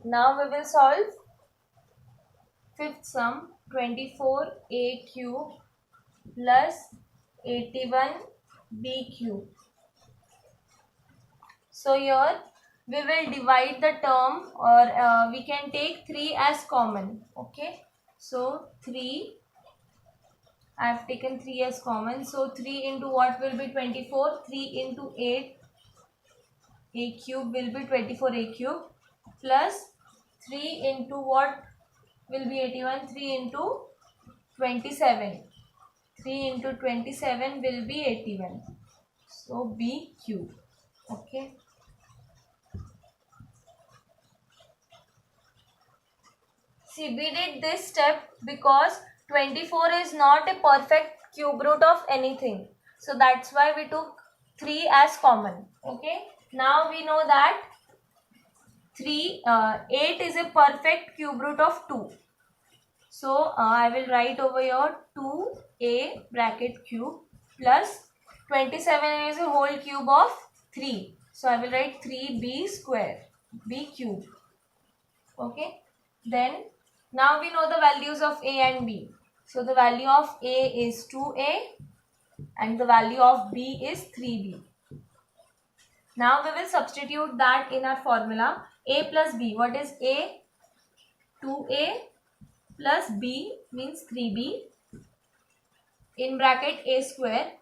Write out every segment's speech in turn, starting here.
Now we will solve fifth sum. 24a cube plus 81b cube. So here we will divide the term, or we can take 3 as common. Okay. So 3, I have taken 3 as common. So 3 into what will be 24? 3 into 8 a cube will be 24a cube plus 3 into what will be 81? 3 into 27. 3 into 27 will be 81. So b cube. Okay. See, we did this step because 24 is not a perfect cube root of anything. So that's why we took 3 as common. Okay. Now we know that 8 is a perfect cube root of 2. So I will write over here 2a bracket cube plus 27 is a whole cube of 3. So I will write 3b square, b cube. Okay. Then now we know the values of a and b. So the value of a is 2a and the value of b is 3b. Now we will substitute that in our formula. A plus b. What is a? 2a plus b means 3b. In bracket a square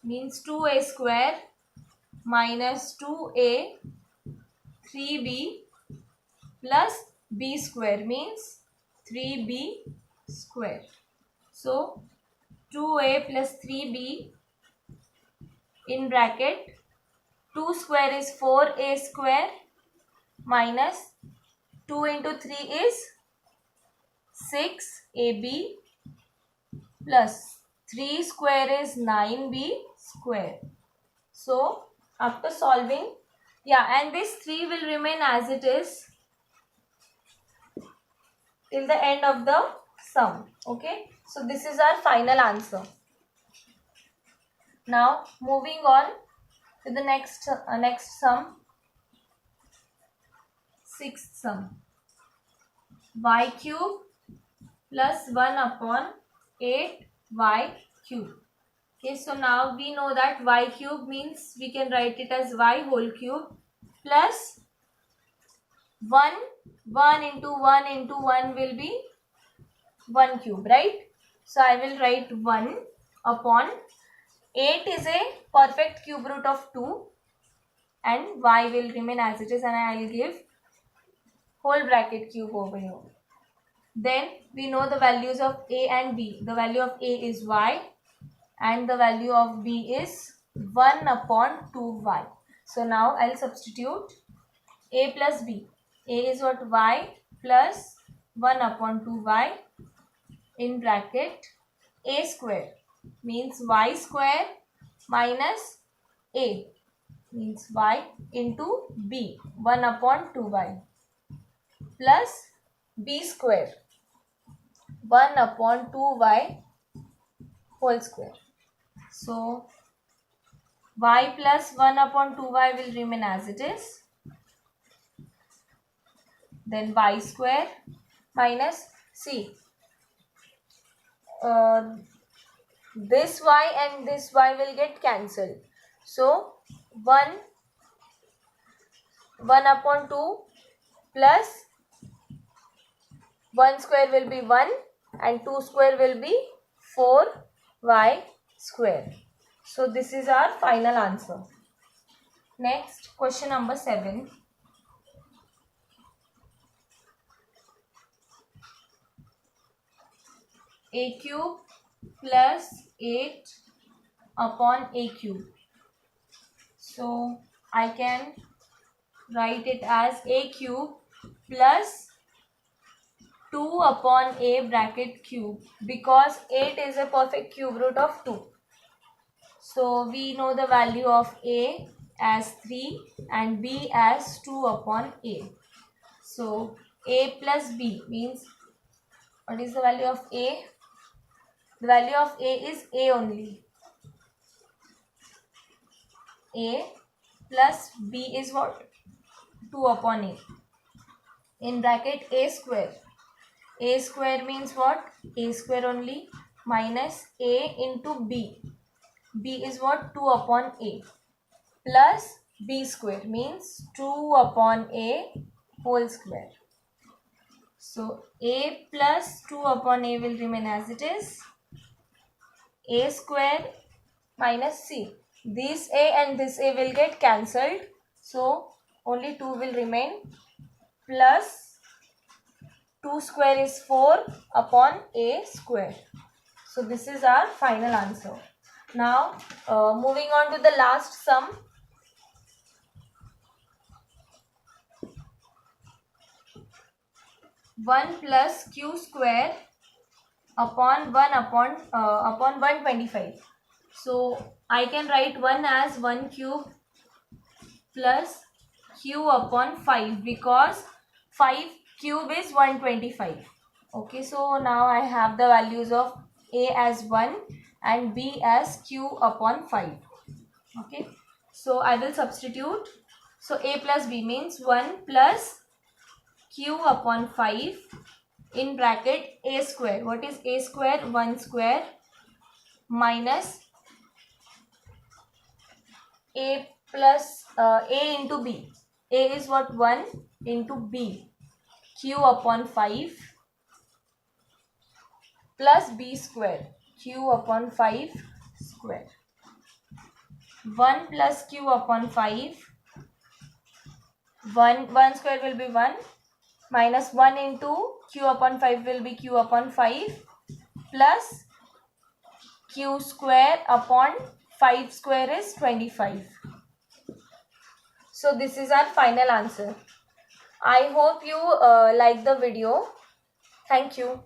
means 2a square minus 2a 3b plus b square means 3b square. So 2a plus 3b in bracket 2 square is 4a square minus 2 into 3 is 6ab plus 3 square is 9b square. So after solving, and this 3 will remain as it is till the end of the sum. Okay. So this is our final answer. Now moving on to the next sum. Sixth sum. Y cube plus 1 upon 8y cube. Okay, so now we know that y cube means we can write it as y whole cube plus 1 into 1 into 1 will be 1 cube, right? So I will write 1 upon 8 is a perfect cube root of 2 and y will remain as it is, and I will give whole bracket cube over here. Then we know the values of a and b. The value of a is y and the value of b is 1 upon 2y. So now I'll substitute a plus b. A is what? Y plus 1 upon 2y in bracket a square means y square minus a means y into b 1 upon 2y plus b square 1 upon 2y whole square. So y plus 1 upon 2y will remain as it is. Then y square minus this y and this y will get cancelled. So 1 upon 2 plus 1 square will be 1 and 2 square will be 4y square. So this is our final answer. Next, question number 7. A cube plus 8 upon a cube. So I can write it as a cube plus 2 upon a bracket cube because 8 is a perfect cube root of 2. So we know the value of a as 3 and b as 2 upon a. So a plus b means, what is the value of a? The value of a is a only. A plus b is what? 2 upon a. In bracket a square. A square means what? A square only, minus a into b. B is what? 2 upon a. Plus b square means 2 upon a whole square. So a plus 2 upon a will remain as it is. A square minus c. This a and this a will get cancelled. So only 2 will remain, plus 2 square is 4 upon a square. So this is our final answer. Now moving on to the last sum. One plus q square upon 125. So I can write 1 as 1 cube plus q upon 5, because 5 cube is 125. Okay, so now I have the values of a as 1 and b as q upon 5. Okay, so I will substitute. So a plus b means 1 plus q upon 5 in bracket a square. What is a square? 1 square minus a plus a into b. A is what? 1 into b, q upon 5 plus b square, q upon 5 square. 1 plus q upon 5, 1 square will be 1, minus 1 into q upon 5 will be q upon 5, plus q square upon 5 square is 25. So this is our final answer. I hope you like the video. Thank you.